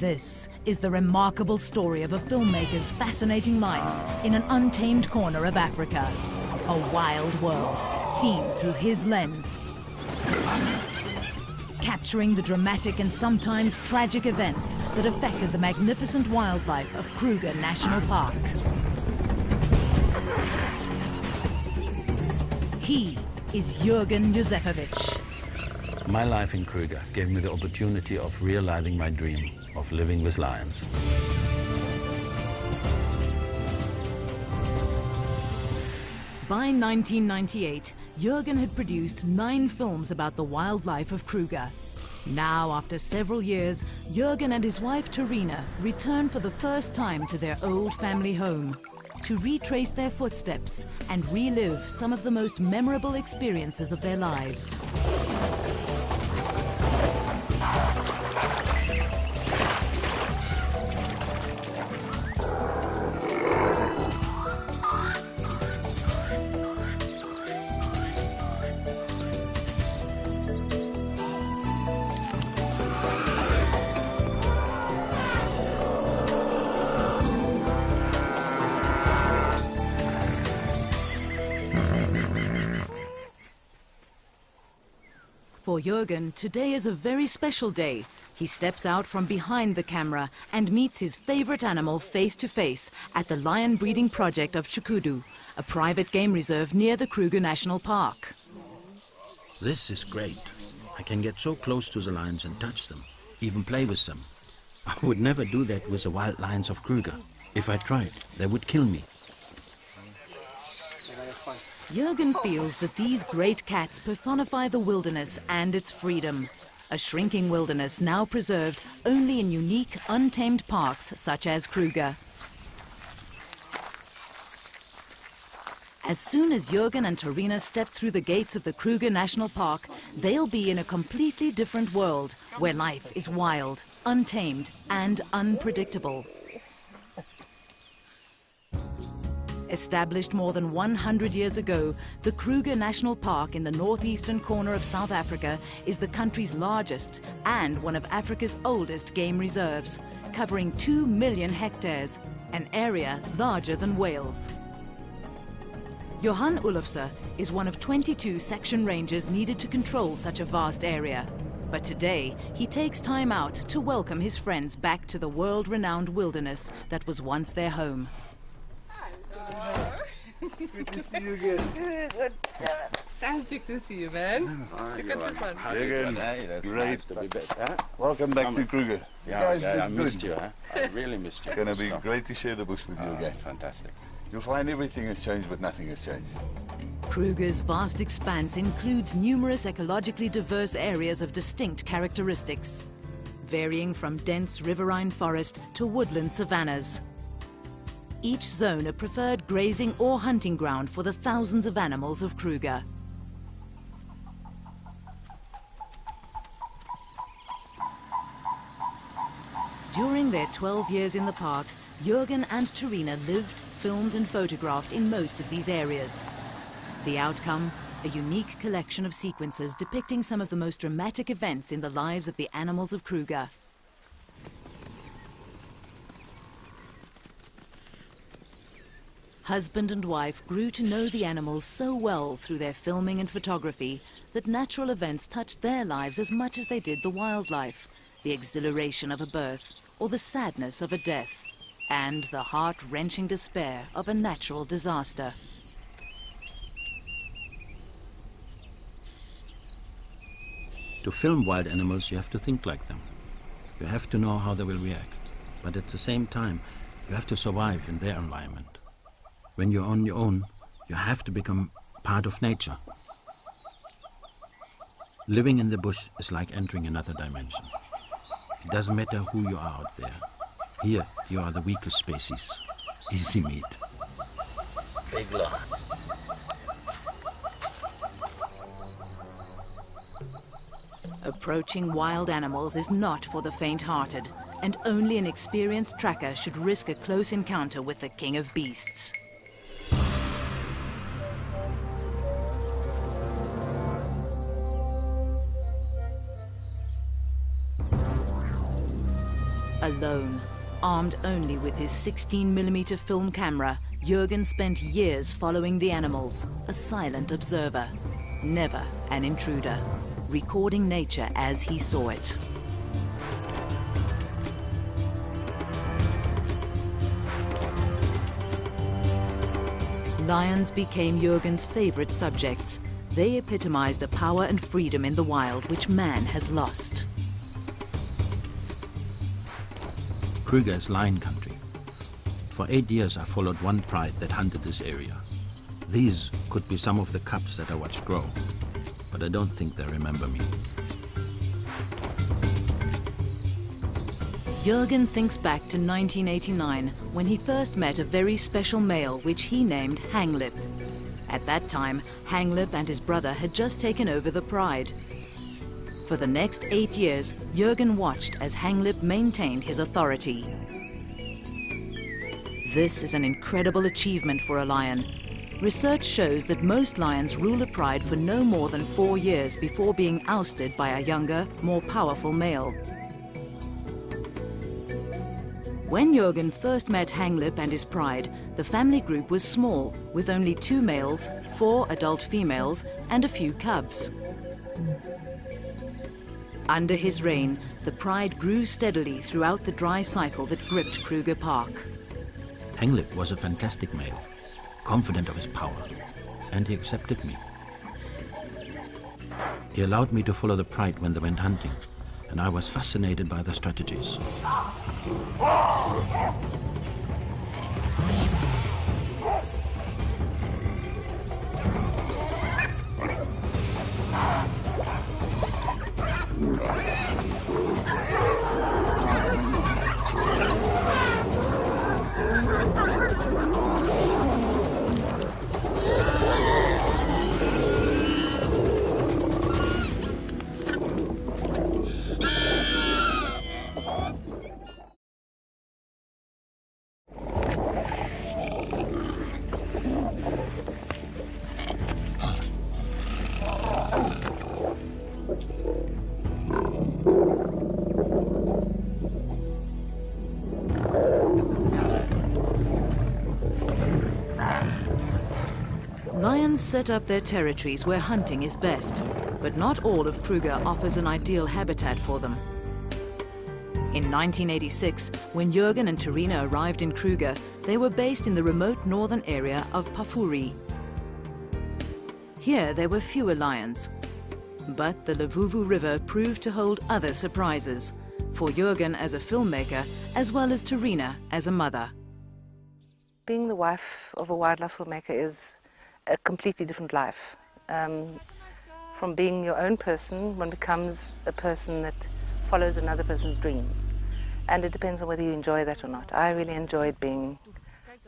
This is the remarkable story of a filmmaker's fascinating life in an untamed corner of Africa. A wild world, seen through his lens. Capturing the dramatic and sometimes tragic events that affected the magnificent wildlife of Kruger National Park. He is Jürgen Józefowicz. My life in Kruger gave me the opportunity of realizing my dream of living with lions. By 1998, Jürgen had produced 9 films about the wildlife of Kruger. Now, after several years, Jürgen and his wife Terina return for the first time to their old family home to retrace their footsteps and relive some of the most memorable experiences of their lives. For Jürgen, today is a very special day. He steps out from behind the camera and meets his favorite animal face to face at the lion breeding project of Tshukudu, a private game reserve near the Kruger National Park. This is great. I can get so close to the lions and touch them, even play with them. I would never do that with the wild lions of Kruger. If I tried, they would kill me. Jürgen feels that these great cats personify the wilderness and its freedom. A shrinking wilderness now preserved only in unique, untamed parks such as Kruger. As soon as Jürgen and Terina step through the gates of the Kruger National Park, they'll be in a completely different world where life is wild, untamed, and unpredictable. Established more than 100 years ago, the Kruger National Park in the northeastern corner of South Africa is the country's largest and one of Africa's oldest game reserves, covering 2 million hectares, an area larger than Wales. Johan Olofse is one of 22 section rangers needed to control such a vast area. But today, he takes time out to welcome his friends back to the world-renowned wilderness that was once their home. Good to see you again. Good. Fantastic to see you, man. Look at this one. Again, That's great. nice to be back, huh? Welcome back to Kruger. I missed you, huh? I really missed you. It's going to be great to share the bush with you again. Fantastic. You'll find everything has changed, but nothing has changed. Kruger's vast expanse includes numerous ecologically diverse areas of distinct characteristics, varying from dense riverine forest to woodland savannas. Each zone a preferred grazing or hunting ground for the thousands of animals of Kruger. During their 12 years in the park, Jürgen and Terina lived, filmed and photographed in most of these areas. The outcome, a unique collection of sequences depicting some of the most dramatic events in the lives of the animals of Kruger. Husband and wife grew to know the animals so well through their filming and photography that natural events touched their lives as much as they did the wildlife, the exhilaration of a birth or the sadness of a death, and the heart-wrenching despair of a natural disaster. To film wild animals, you have to think like them. You have to know how they will react. But at the same time, you have to survive in their environment. When you're on your own, you have to become part of nature. Living in the bush is like entering another dimension. It doesn't matter who you are out there. Here, you are the weakest species. Easy meat. Big lion. Approaching wild animals is not for the faint-hearted, and only an experienced tracker should risk a close encounter with the king of beasts. Alone, armed only with his 16mm film camera, Jürgen spent years following the animals, a silent observer, never an intruder, recording nature as he saw it. Lions became Jürgen's favorite subjects. They epitomized a power and freedom in the wild which man has lost. Kruger is lion country. For 8 years I followed one pride that hunted this area. These could be some of the cubs that I watched grow, but I don't think they remember me. Jürgen thinks back to 1989, when he first met a very special male which he named Hanglip. At that time, Hanglip and his brother had just taken over the pride. For the next 8 years, Jürgen watched as Hanglip maintained his authority. This is an incredible achievement for a lion. Research shows that most lions rule a pride for no more than 4 years before being ousted by a younger, more powerful male. When Jürgen first met Hanglip and his pride, the family group was small, with only 2 males, 4 adult females, and a few cubs. Under his reign, the pride grew steadily throughout the dry cycle that gripped Kruger Park. Hanglip was a fantastic male, confident of his power, and he accepted me. He allowed me to follow the pride when they went hunting, and I was fascinated by their strategies. Lions set up their territories where hunting is best, but not all of Kruger offers an ideal habitat for them. In 1986, when Jürgen and Terina arrived in Kruger, they were based in the remote northern area of Pafuri. Here there were fewer lions, but the Levuvu River proved to hold other surprises, for Jürgen as a filmmaker, as well as Terina as a mother. Being the wife of a wildlife filmmaker is a completely different life. From being your own person, one becomes a person that follows another person's dream. And it depends on whether you enjoy that or not. I really enjoyed being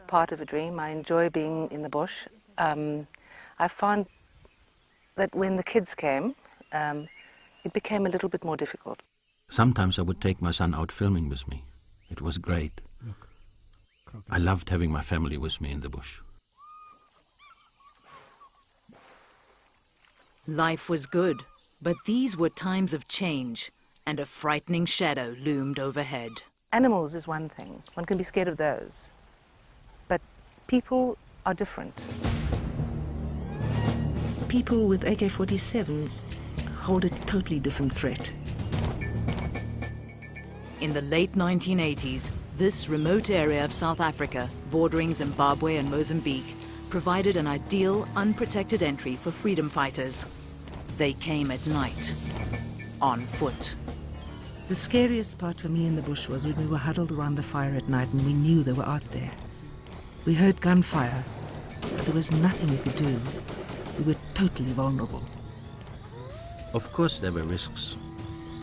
part of a dream. I enjoy being in the bush. I found that when the kids came, it became a little bit more difficult. Sometimes I would take my son out filming with me. It was great. I loved having my family with me in the bush. Life was good, but these were times of change, and a frightening shadow loomed overhead. Animals is one thing. One can be scared of those. But people are different. People with AK-47s hold a totally different threat. In the late 1980s, this remote area of South Africa, bordering Zimbabwe and Mozambique, provided an ideal, unprotected entry for freedom fighters. They came at night, on foot. The scariest part for me in the bush was when we were huddled around the fire at night and we knew they were out there. We heard gunfire, but there was nothing we could do. We were totally vulnerable. Of course there were risks,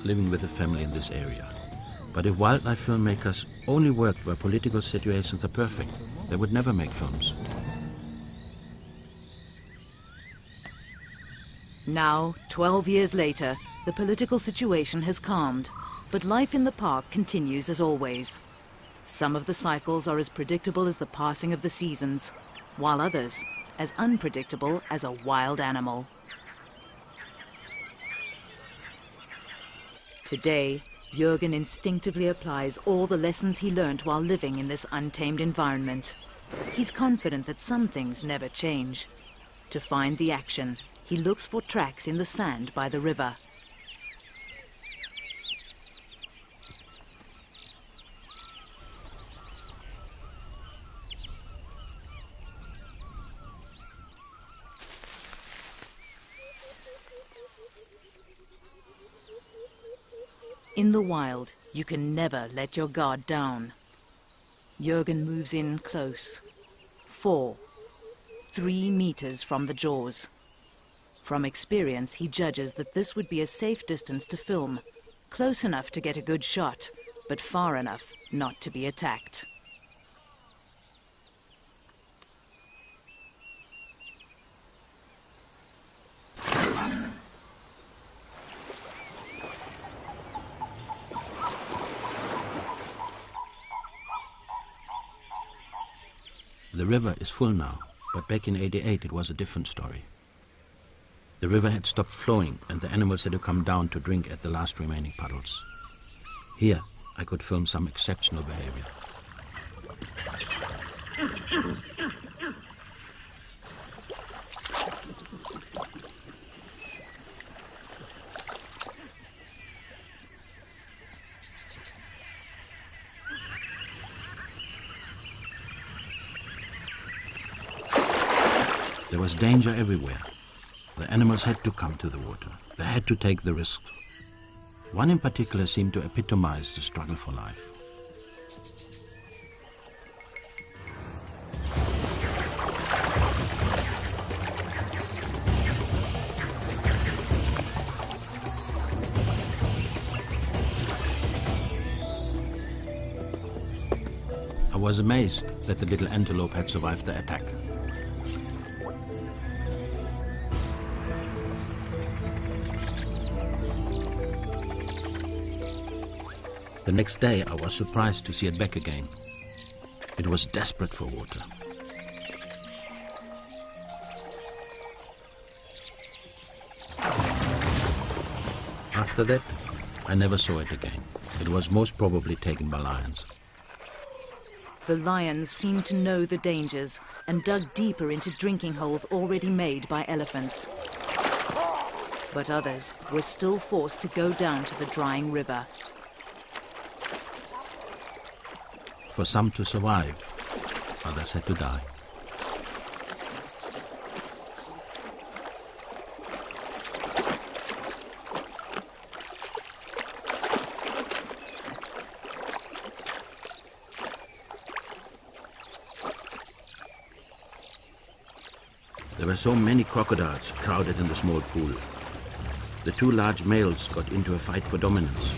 living with a family in this area. But if wildlife filmmakers only worked where political situations are perfect, they would never make films. Now, 12 years later, the political situation has calmed, but life in the park continues as always. Some of the cycles are as predictable as the passing of the seasons, while others as unpredictable as a wild animal. Today, Jürgen instinctively applies all the lessons he learned while living in this untamed environment. He's confident that some things never change. To find the action, he looks for tracks in the sand by the river. In the wild, you can never let your guard down. Jürgen moves in close. 4, 3 meters from the jaws. From experience, he judges that this would be a safe distance to film, close enough to get a good shot, but far enough not to be attacked. The river is full now, but back in '88 it was a different story. The river had stopped flowing and the animals had to come down to drink at the last remaining puddles. Here I could film some exceptional behavior. There was danger everywhere. The animals had to come to the water. They had to take the risk. One in particular seemed to epitomize the struggle for life. I was amazed that the little antelope had survived the attack. The next day, I was surprised to see it back again. It was desperate for water. After that, I never saw it again. It was most probably taken by lions. The lions seemed to know the dangers and dug deeper into drinking holes already made by elephants. But others were still forced to go down to the drying river. For some to survive, others had to die. There were so many crocodiles crowded in the small pool. The two large males got into a fight for dominance.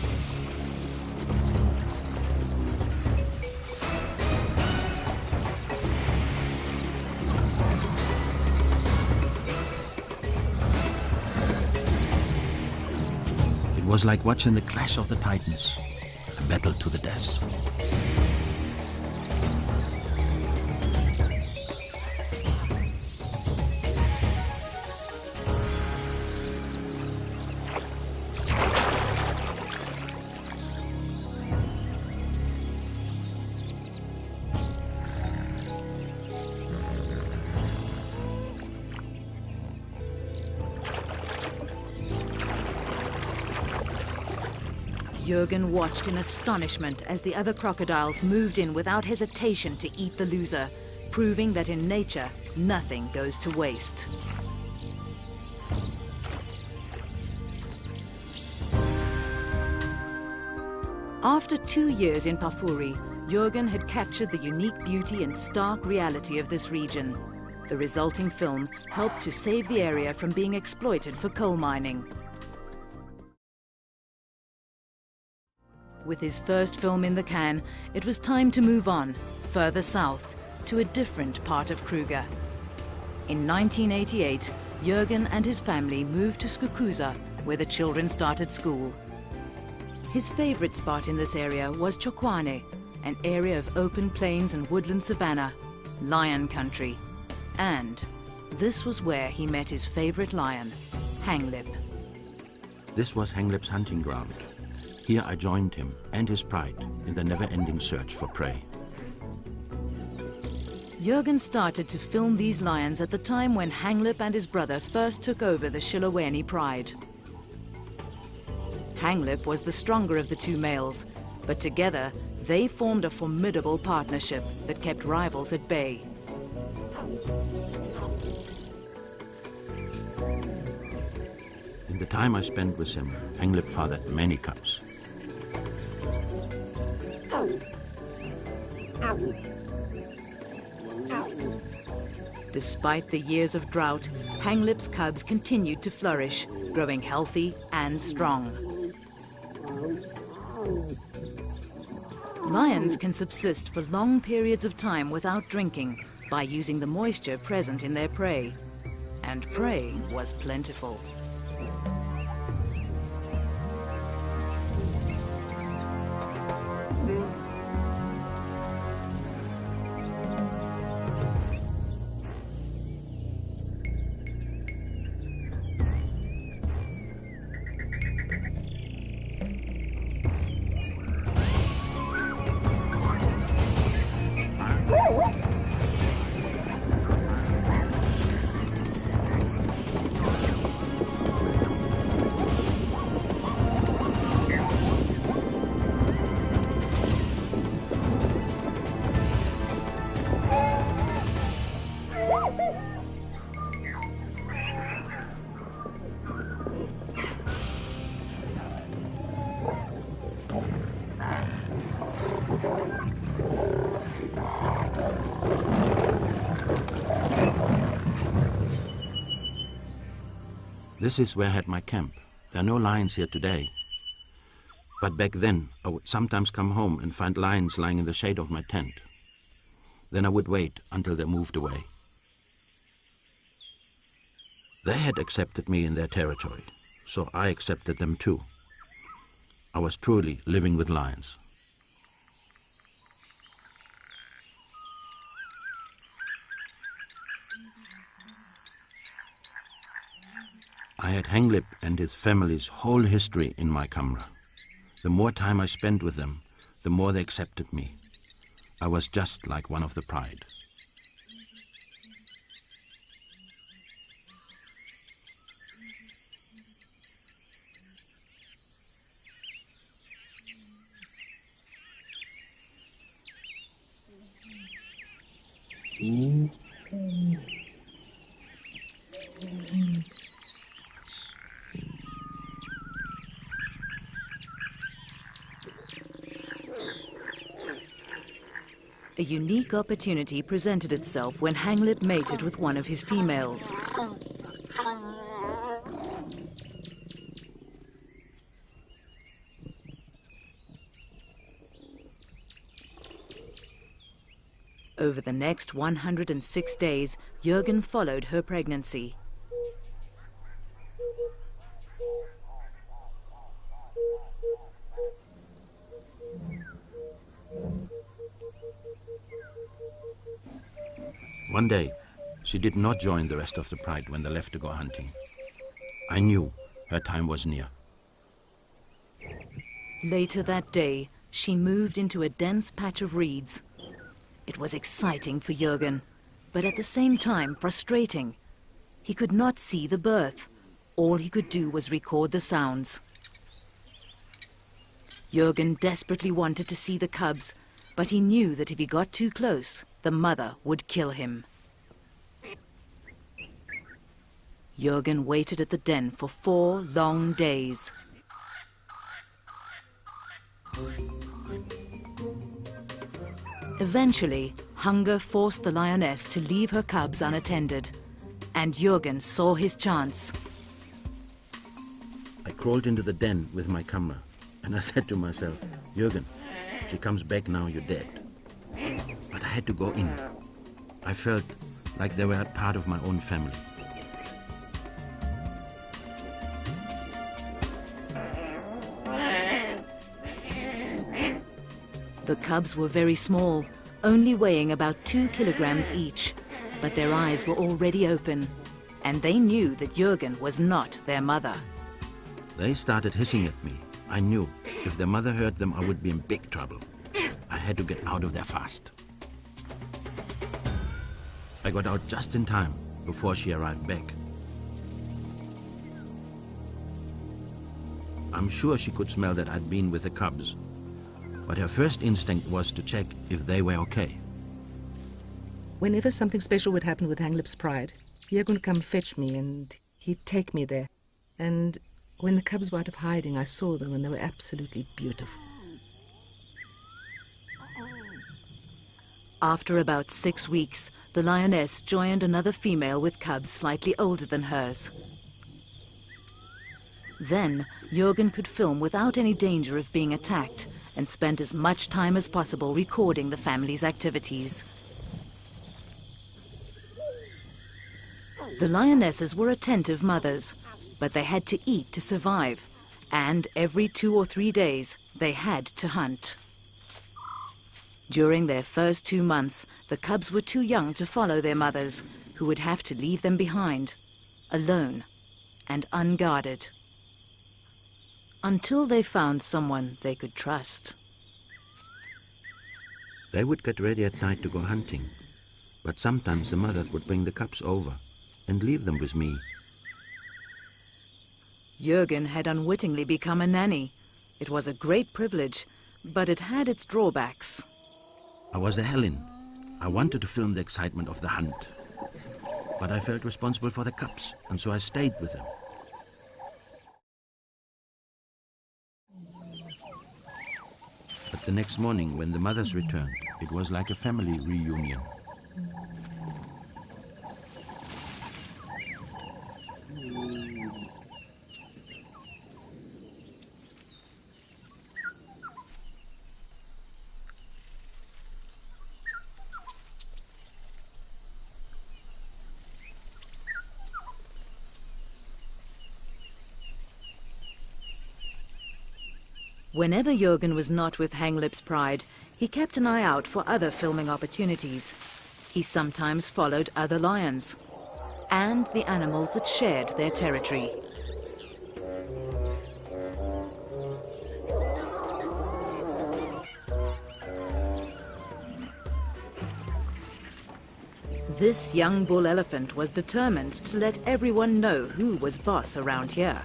It was like watching the clash of the titans, a battle to the death. Jürgen watched in astonishment as the other crocodiles moved in without hesitation to eat the loser, proving that in nature, nothing goes to waste. After 2 years in Pafuri, Jürgen had captured the unique beauty and stark reality of this region. The resulting film helped to save the area from being exploited for coal mining. With his first film in the can, it was time to move on, further south, to a different part of Kruger. In 1988, Jürgen and his family moved to Skukuza, where the children started school. His favorite spot in this area was Chokwane, an area of open plains and woodland savanna, lion country. And this was where he met his favorite lion, Hanglip. This was Hanglip's hunting ground. Here I joined him and his pride in the never-ending search for prey. Jürgen started to film these lions at the time when Hanglip and his brother first took over the Chiloweni pride. Hanglip was the stronger of the two males, but together they formed a formidable partnership that kept rivals at bay. In the time I spent with him, Hanglip fathered many cubs. Despite the years of drought, Hanglip's cubs continued to flourish, growing healthy and strong. Lions can subsist for long periods of time without drinking by using the moisture present in their prey. And prey was plentiful. This is where I had my camp. There are no lions here today. But back then, I would sometimes come home and find lions lying in the shade of my tent. Then I would wait until they moved away. They had accepted me in their territory, so I accepted them too. I was truly living with lions. I had Hanglip and his family's whole history in my camera. The more time I spent with them, the more they accepted me. I was just like one of the pride. A unique opportunity presented itself when Hanglip mated with one of his females. Over the next 106 days, Jürgen followed her pregnancy. One day, she did not join the rest of the pride when they left to go hunting. I knew her time was near. Later that day, she moved into a dense patch of reeds. It was exciting for Jürgen, but at the same time frustrating. He could not see the birth. All he could do was record the sounds. Jürgen desperately wanted to see the cubs, but he knew that if he got too close, the mother would kill him. Jürgen waited at the den for 4 long days. Eventually, hunger forced the lioness to leave her cubs unattended, and Jürgen saw his chance. I crawled into the den with my camera, and I said to myself, Jürgen, if she comes back now, you're dead. But I had to go in. I felt like they were a part of my own family. The cubs were very small, only weighing about 2 kilograms each, but their eyes were already open, and they knew that Jürgen was not their mother. They started hissing at me. I knew if their mother heard them, I would be in big trouble. I had to get out of there fast. I got out just in time before she arrived back. I'm sure she could smell that I'd been with the cubs, but her first instinct was to check if they were okay. Whenever something special would happen with Hanglip's Pride, Jürgen would come fetch me and he'd take me there. And when the cubs were out of hiding, I saw them and they were absolutely beautiful. After about 6 weeks, the lioness joined another female with cubs slightly older than hers. Then, Jürgen could film without any danger of being attacked and spent as much time as possible recording the family's activities. The lionesses were attentive mothers, but they had to eat to survive, and every 2 or 3 days they had to hunt. During their first 2 months, the cubs were too young to follow their mothers, who would have to leave them behind, alone and unguarded, until they found someone they could trust. They would get ready at night to go hunting, but sometimes the mothers would bring the cubs over and leave them with me. Jürgen had unwittingly become a nanny. It was a great privilege, but it had its drawbacks. I was a Helen. I wanted to film the excitement of the hunt, but I felt responsible for the cubs, and so I stayed with them. But the next morning, when the mothers returned, it was like a family reunion. Whenever Jürgen was not with Hanglip's Pride, he kept an eye out for other filming opportunities. He sometimes followed other lions and the animals that shared their territory. This young bull elephant was determined to let everyone know who was boss around here.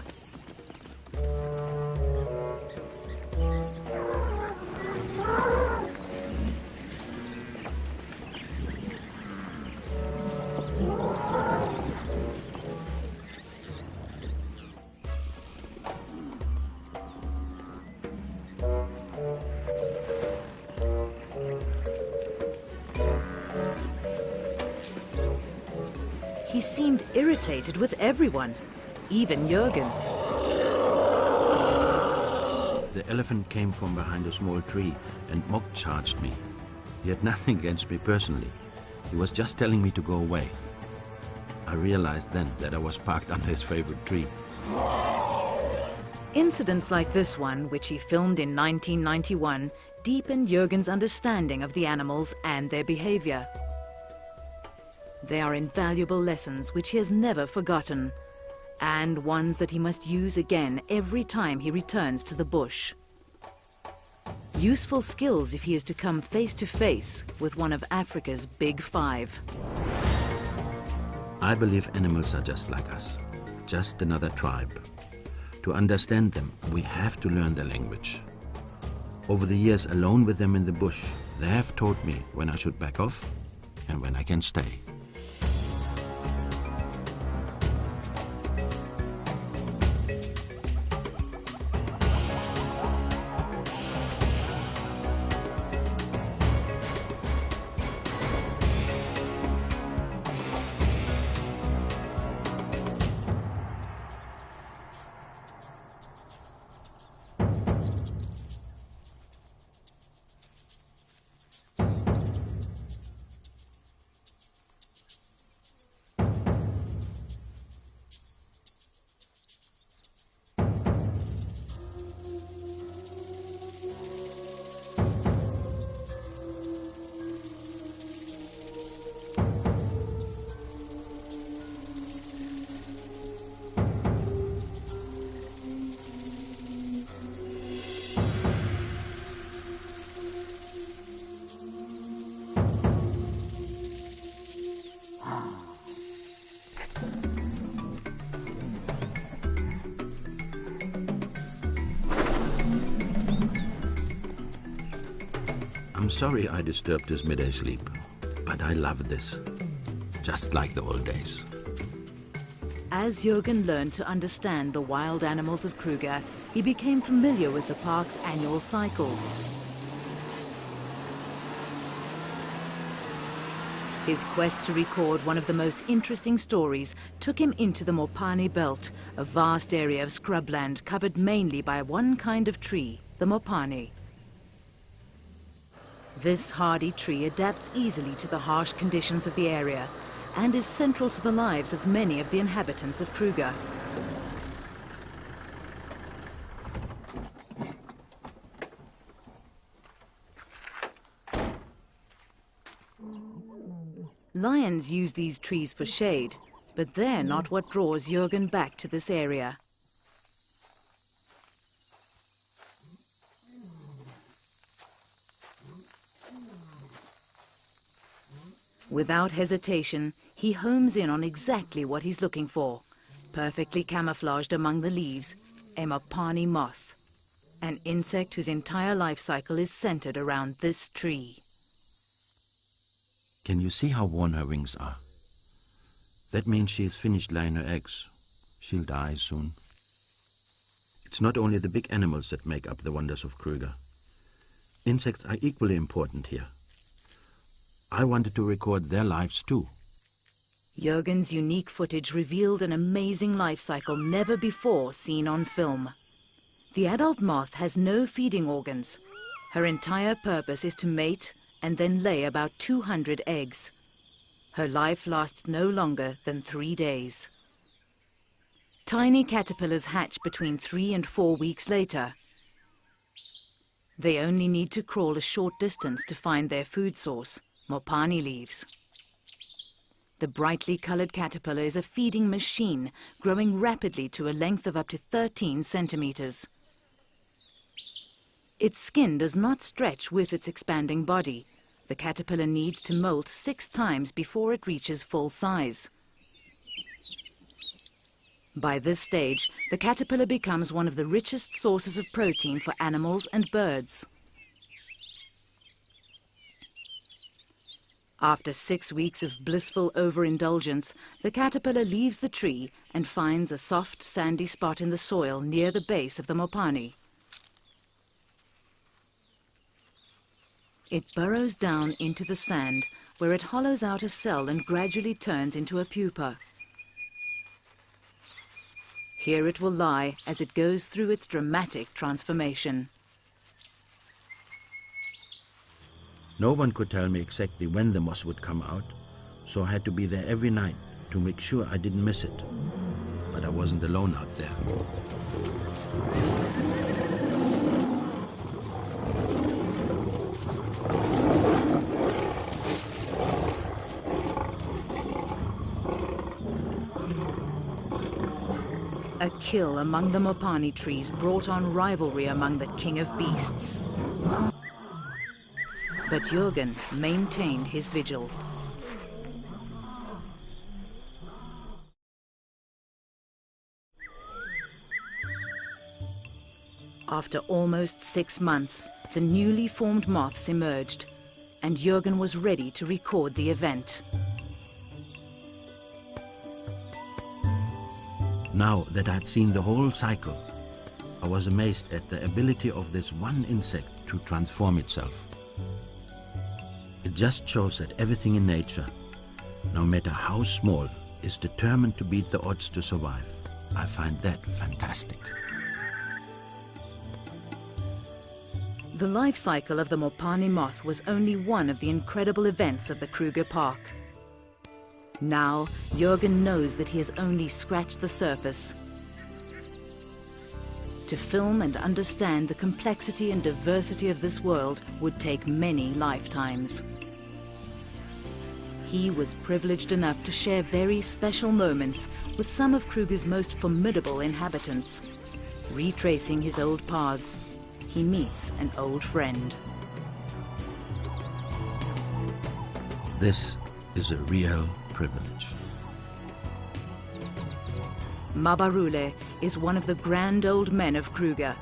He seemed irritated with everyone, even Jürgen. The elephant came from behind a small tree and mock charged me. He had nothing against me personally. He was just telling me to go away. I realized then that I was parked under his favorite tree. Incidents like this one, which he filmed in 1991, deepened Jürgen's understanding of the animals and their behavior. They are invaluable lessons which he has never forgotten, and ones that he must use again every time he returns to the bush. Useful skills if he is to come face to face with one of Africa's big five. I believe animals are just like us, just another tribe. To understand them, we have to learn their language. Over the years alone with them in the bush, they have taught me when I should back off and when I can stay. I'm sorry I disturbed his midday sleep, but I love this. Just like the old days. As Jürgen learned to understand the wild animals of Kruger, he became familiar with the park's annual cycles. His quest to record one of the most interesting stories took him into the Mopani Belt, a vast area of scrubland covered mainly by one kind of tree, the Mopani. This hardy tree adapts easily to the harsh conditions of the area and is central to the lives of many of the inhabitants of Kruger. Lions use these trees for shade, but they're not what draws Jürgen back to this area. Without hesitation, he homes in on exactly what he's looking for, perfectly camouflaged among the leaves, a Mopani moth, an insect whose entire life cycle is centered around this tree. Can you see how worn her wings are? That means she has finished laying her eggs. She'll die soon. It's not only the big animals that make up the wonders of Kruger. Insects are equally important here. I wanted to record their lives too. Jürgen's unique footage revealed an amazing life cycle never before seen on film. The adult moth has no feeding organs. Her entire purpose is to mate and then lay about 200 eggs. Her life lasts no longer than 3 days. Tiny caterpillars hatch between 3 and 4 weeks later. They only need to crawl a short distance to find their food source, Mopani leaves. The brightly colored caterpillar is a feeding machine, growing rapidly to a length of up to 13 centimeters. Its skin does not stretch with its expanding body. The caterpillar needs to molt 6 times before it reaches full size. By this stage, the caterpillar becomes one of the richest sources of protein for animals and birds. After 6 weeks of blissful overindulgence, the caterpillar leaves the tree and finds a soft, sandy spot in the soil near the base of the Mopani. It burrows down into the sand, where it hollows out a cell and gradually turns into a pupa. Here it will lie as it goes through its dramatic transformation. No one could tell me exactly when the moth would come out, so I had to be there every night to make sure I didn't miss it. But I wasn't alone out there. A kill among the Mopani trees brought on rivalry among the king of beasts. But Jürgen maintained his vigil. After almost 6 months, the newly formed moths emerged, and Jürgen was ready to record the event. Now that I'd seen the whole cycle, I was amazed at the ability of this one insect to transform itself. It just shows that everything in nature, no matter how small, is determined to beat the odds to survive. I find that fantastic. The life cycle of the Mopani moth was only one of the incredible events of the Kruger Park. Now, Jürgen knows that he has only scratched the surface. To film and understand the complexity and diversity of this world would take many lifetimes. He was privileged enough to share very special moments with some of Kruger's most formidable inhabitants. Retracing his old paths, he meets an old friend. This is a real privilege. Mabarule is one of the grand old men of Kruger.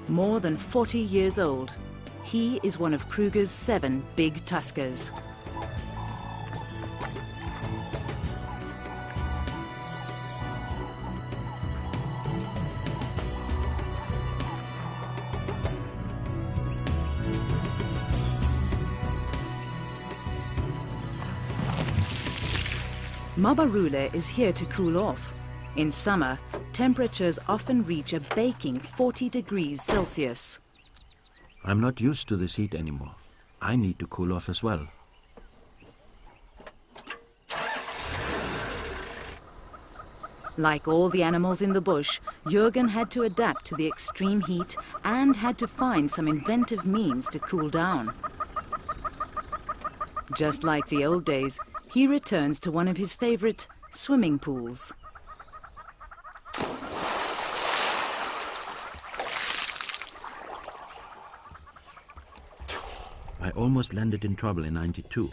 More than 40 years old, He is one of Kruger's 7 big tuskers. Mabarule is here to cool off. In summer, temperatures often reach a baking 40 degrees Celsius. I'm not used to this heat anymore. I need to cool off as well. Like all the animals in the bush, Jürgen had to adapt to the extreme heat and had to find some inventive means to cool down. Just like the old days, he returns to one of his favorite swimming pools. I almost landed in trouble in '92.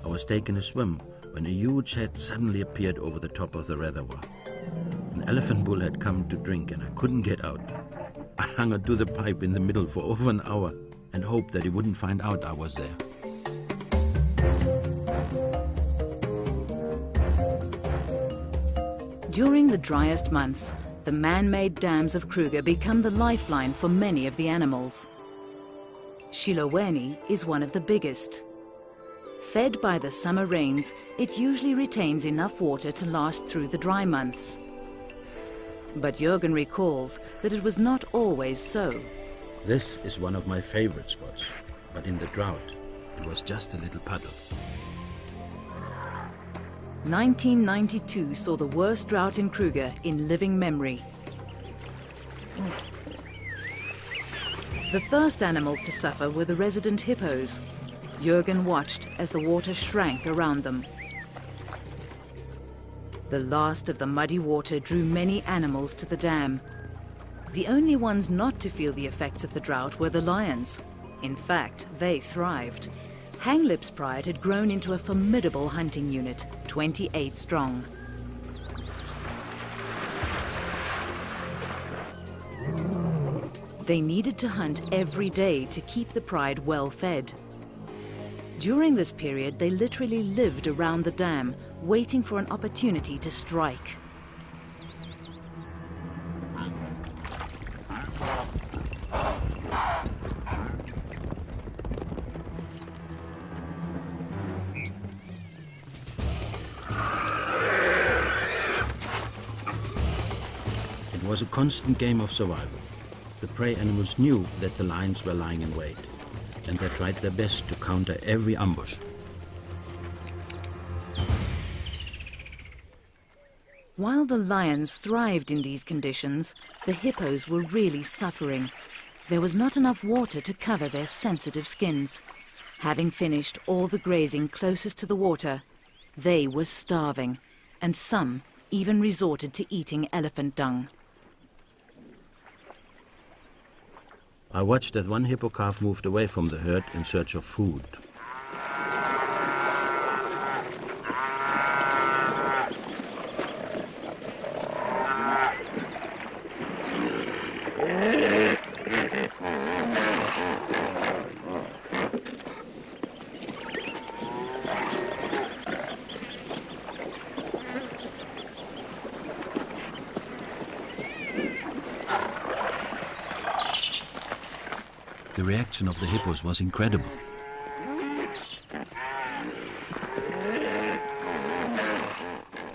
I was taking a swim when a huge head suddenly appeared over the top of the reservoir. An elephant bull had come to drink and I couldn't get out. I hung onto the pipe in the middle for over an hour and hoped that he wouldn't find out I was there. During the driest months, the man-made dams of Kruger become the lifeline for many of the animals. Shiloweni is one of the biggest. Fed by the summer rains, it usually retains enough water to last through the dry months. But Jürgen recalls that it was not always so. This is one of my favorite spots, but in the drought, it was just a little puddle. 1992 saw the worst drought in Kruger in living memory. The first animals to suffer were the resident hippos. Jürgen watched as the water shrank around them. The last of the muddy water drew many animals to the dam. The only ones not to feel the effects of the drought were the lions. In fact, they thrived. Hanglip's pride had grown into a formidable hunting unit, 28 strong. They needed to hunt every day to keep the pride well fed. During this period, they literally lived around the dam, waiting for an opportunity to strike. It was a constant game of survival. The prey animals knew that the lions were lying in wait, and they tried their best to counter every ambush. While the lions thrived in these conditions, the hippos were really suffering. There was not enough water to cover their sensitive skins. Having finished all the grazing closest to the water, they were starving, and some even resorted to eating elephant dung. I watched as one hippo calf moved away from the herd in search of food. The reaction of the hippos was incredible.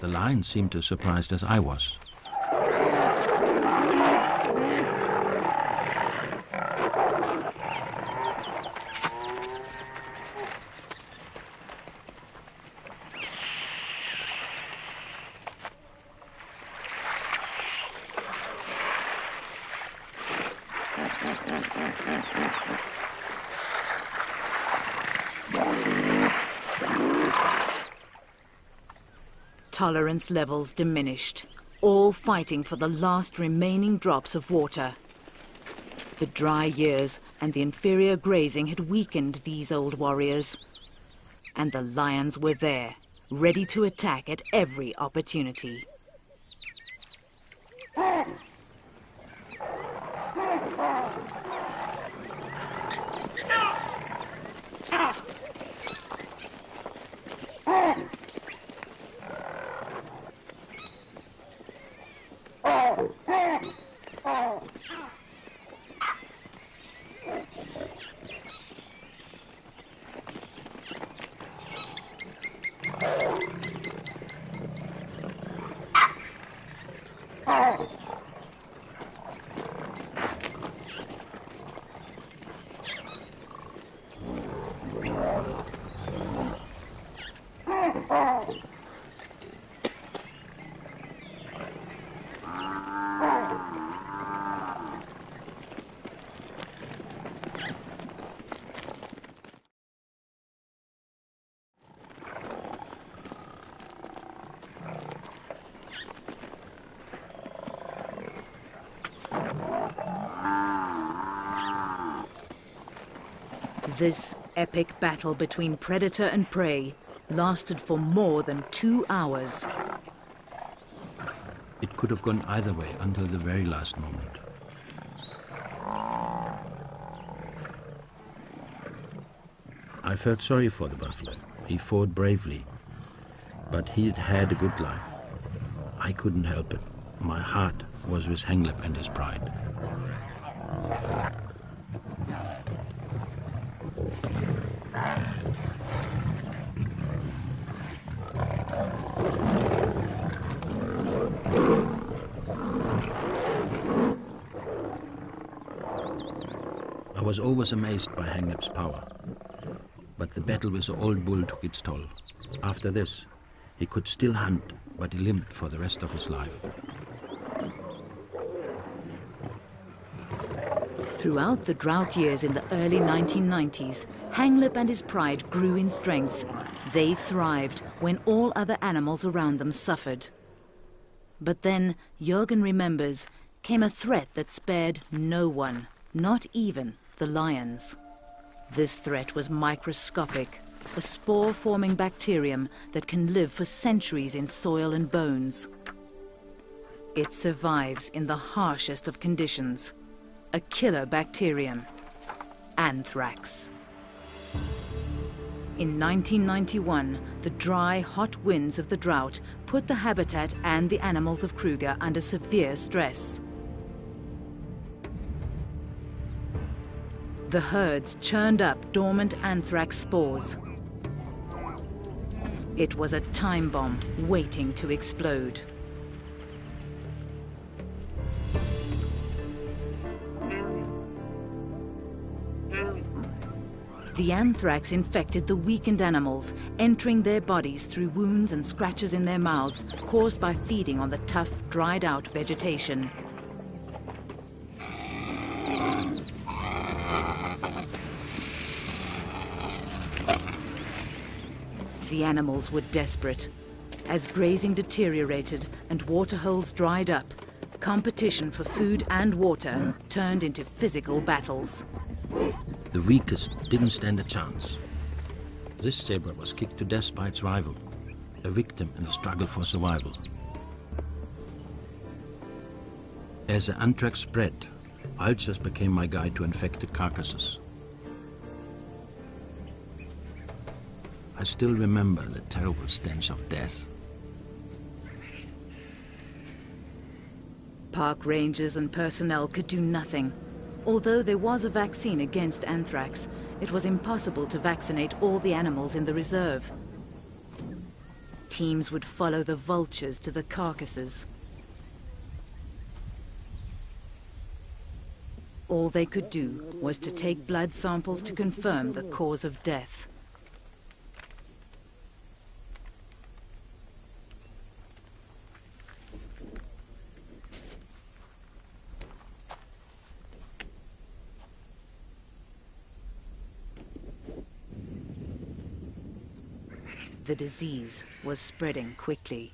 The lions seemed as surprised as I was. Tolerance levels diminished, all fighting for the last remaining drops of water. The dry years and the inferior grazing had weakened these old warriors. And the lions were there, ready to attack at every opportunity. This epic battle between predator and prey lasted for more than 2 hours. It could have gone either way until the very last moment. I felt sorry for the buffalo. He fought bravely, but he had had a good life. I couldn't help it. My heart was with Hanglip and his pride. I was always amazed by Hanglip's power, but the battle with the old bull took its toll. After this, he could still hunt, but he limped for the rest of his life. Throughout the drought years in the early 1990s, Hanglip and his pride grew in strength. They thrived when all other animals around them suffered. But then, Jürgen remembers, came a threat that spared no one, not even the lions. This threat was microscopic, a spore-forming bacterium that can live for centuries in soil and bones. It survives in the harshest of conditions, a killer bacterium, anthrax. In 1991, the dry, hot winds of the drought put the habitat and the animals of Kruger under severe stress. The herds churned up dormant anthrax spores. It was a time bomb waiting to explode. The anthrax infected the weakened animals, entering their bodies through wounds and scratches in their mouths caused by feeding on the tough, dried-out vegetation. The animals were desperate. As grazing deteriorated and waterholes dried up, competition for food and water turned into physical battles. The weakest didn't stand a chance. This zebra was kicked to death by its rival, a victim in the struggle for survival. As the anthrax spread, ulcers became my guide to infected carcasses. I still remember the terrible stench of death. Park rangers and personnel could do nothing. Although there was a vaccine against anthrax, it was impossible to vaccinate all the animals in the reserve. Teams would follow the vultures to the carcasses. All they could do was to take blood samples to confirm the cause of death. The disease was spreading quickly.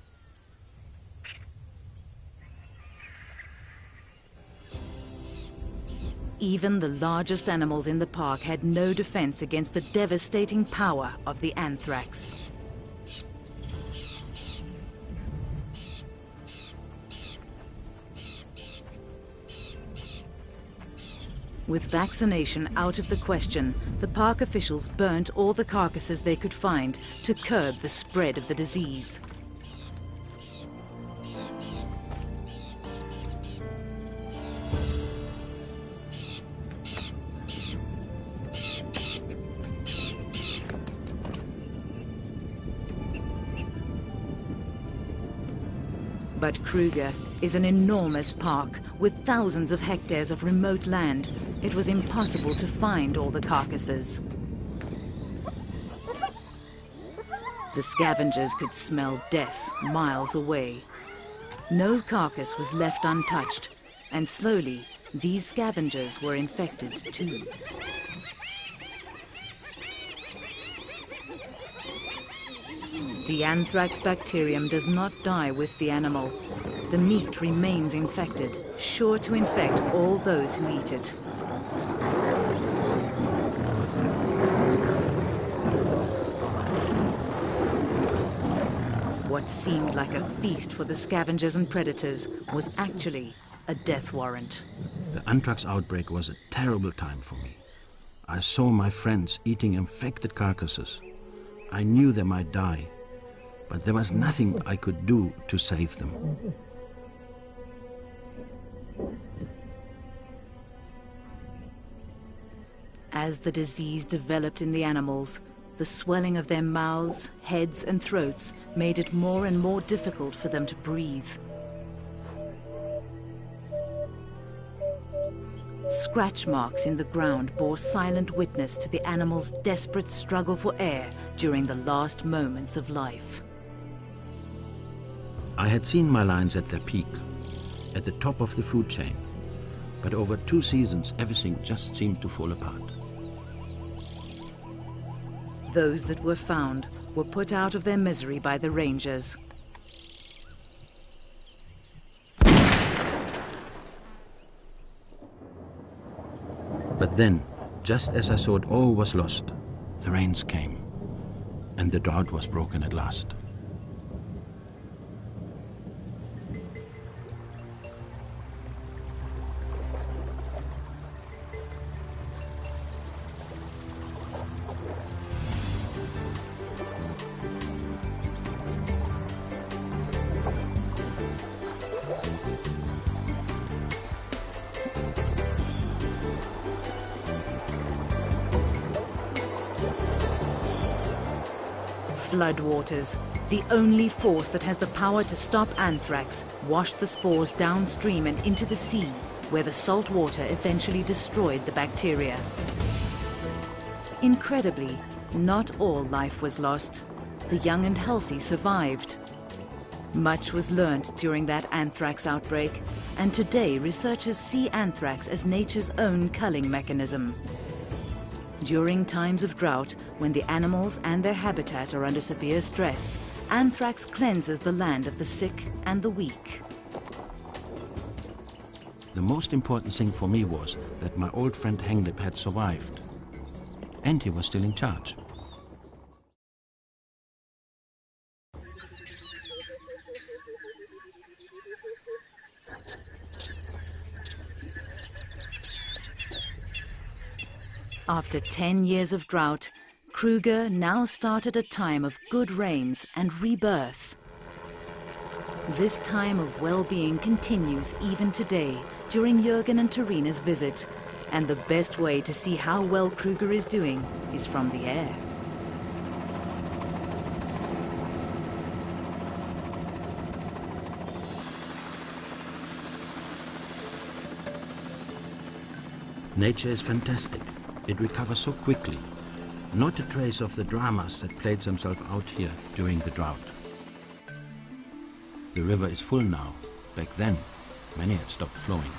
Even the largest animals in the park had no defense against the devastating power of the anthrax. With vaccination out of the question, the park officials burnt all the carcasses they could find to curb the spread of the disease. But Kruger is an enormous park with thousands of hectares of remote land. It was impossible to find all the carcasses. The scavengers could smell death miles away. No carcass was left untouched, and slowly these scavengers were infected too. The anthrax bacterium does not die with the animal. The meat remains infected, sure to infect all those who eat it. What seemed like a feast for the scavengers and predators was actually a death warrant. The anthrax outbreak was a terrible time for me. I saw my friends eating infected carcasses. I knew they might die, but there was nothing I could do to save them. As the disease developed in the animals, the swelling of their mouths, heads and throats made it more and more difficult for them to breathe. Scratch marks in the ground bore silent witness to the animals' desperate struggle for air during the last moments of life. I had seen my lions at their peak, at the top of the food chain, but over 2 seasons everything just seemed to fall apart. Those that were found were put out of their misery by the rangers. But then, just as I thought all was lost, the rains came, and the drought was broken at last. Floodwaters, the only force that has the power to stop anthrax, washed the spores downstream and into the sea, where the salt water eventually destroyed the bacteria. Incredibly, not all life was lost. The young and healthy survived. Much was learned during that anthrax outbreak, and today researchers see anthrax as nature's own culling mechanism. During times of drought, when the animals and their habitat are under severe stress, anthrax cleanses the land of the sick and the weak. The most important thing for me was that my old friend Henglip had survived, and he was still in charge. After 10 years of drought, Kruger now started a time of good rains and rebirth. This time of well-being continues even today during Jürgen and Terina's visit, and the best way to see how well Kruger is doing is from the air. Nature is fantastic. It recovers so quickly. Not a trace of the dramas that played themselves out here during the drought. The river is full now. Back then, many had stopped flowing.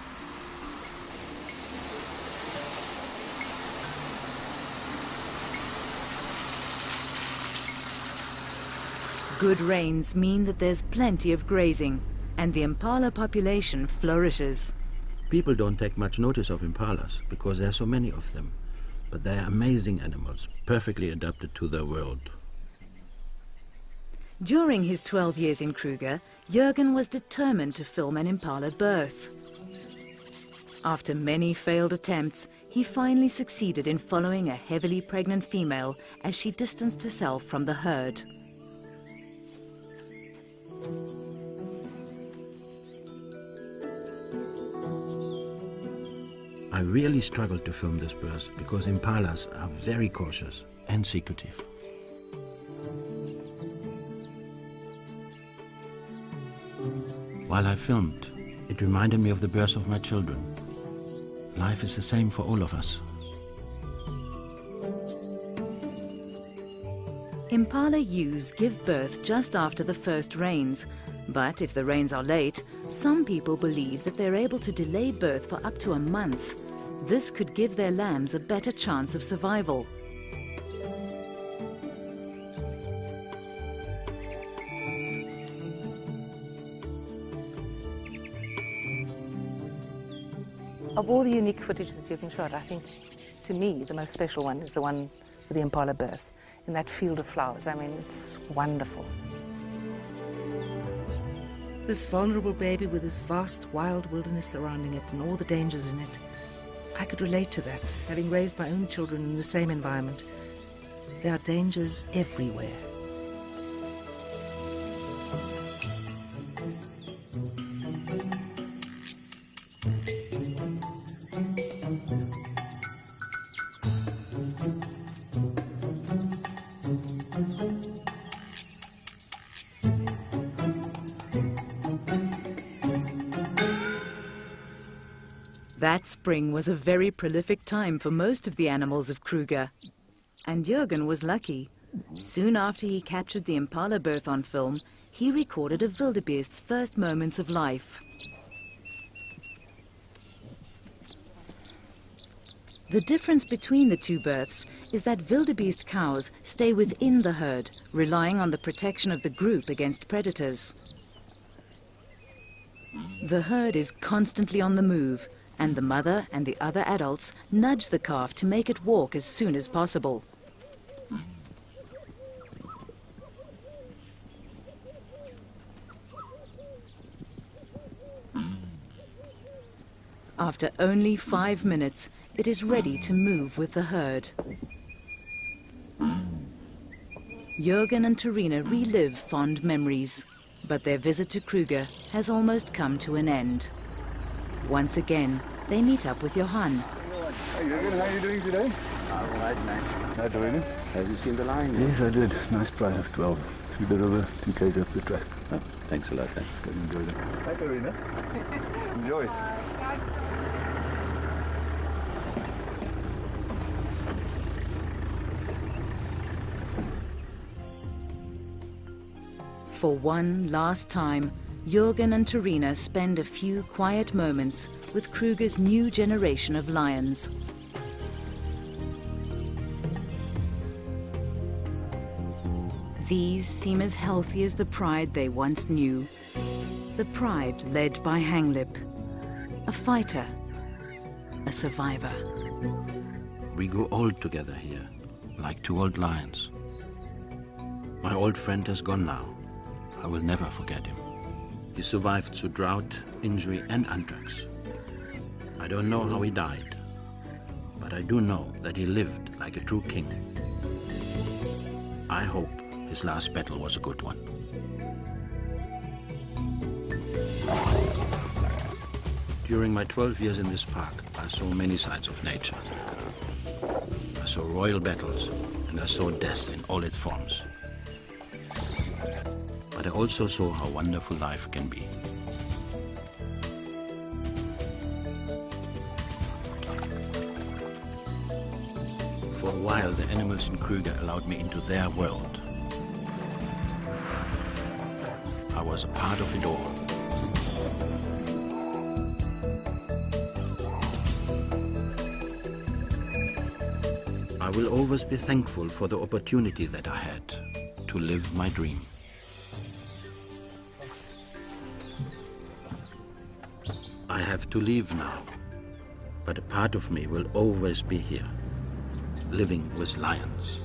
Good rains mean that there's plenty of grazing, and the impala population flourishes. People don't take much notice of impalas because there are so many of them. But they are amazing animals, perfectly adapted to their world. During his 12 years in Kruger, Jürgen was determined to film an impala birth. After many failed attempts, he finally succeeded in following a heavily pregnant female as she distanced herself from the herd. I really struggled to film this birth because impalas are very cautious and secretive. While I filmed, it reminded me of the birth of my children. Life is the same for all of us. Impala ewes give birth just after the first rains. But if the rains are late, some people believe that they're able to delay birth for up to a month. This could give their lambs a better chance of survival. Of all the unique footage that you've shot, I think, to me, the most special one is the one with the impala birth, in that field of flowers. I mean, it's wonderful. This vulnerable baby with this vast wild wilderness surrounding it and all the dangers in it. I could relate to that, having raised my own children in the same environment. There are dangers everywhere. That spring was a very prolific time for most of the animals of Kruger. And Jürgen was lucky. Soon after he captured the impala birth on film, he recorded of wildebeest's first moments of life. The difference between the two births is that wildebeest cows stay within the herd, relying on the protection of the group against predators. The herd is constantly on the move, and the mother and the other adults nudge the calf to make it walk as soon as possible. After only 5 minutes, it is ready to move with the herd. Jürgen and Torina relive fond memories, but their visit to Kruger has almost come to an end. Once again, they meet up with Johan. Hey Jürgen, how are you doing today? All right, man. Hi Torina. Have you seen the lion? Yes, I did. Nice price of 12. Through the river, 2 k's up the track. Oh, thanks a lot, man. Enjoy it. Hi Torina. Enjoy. For one last time, Jürgen and Torina spend a few quiet moments with Kruger's new generation of lions. These seem as healthy as the pride they once knew. The pride led by Hanglip, a fighter, a survivor. We grew old together here, like 2 old lions. My old friend has gone now. I will never forget him. He survived through drought, injury, and anthrax. I don't know how he died, but I do know that he lived like a true king. I hope his last battle was a good one. During my 12 years in this park, I saw many sides of nature. I saw royal battles, and I saw death in all its forms. But I also saw how wonderful life can be. For a while, the animals in Kruger allowed me into their world. I was a part of it all. I will always be thankful for the opportunity that I had to live my dream. I have to leave now, but a part of me will always be here, living with lions.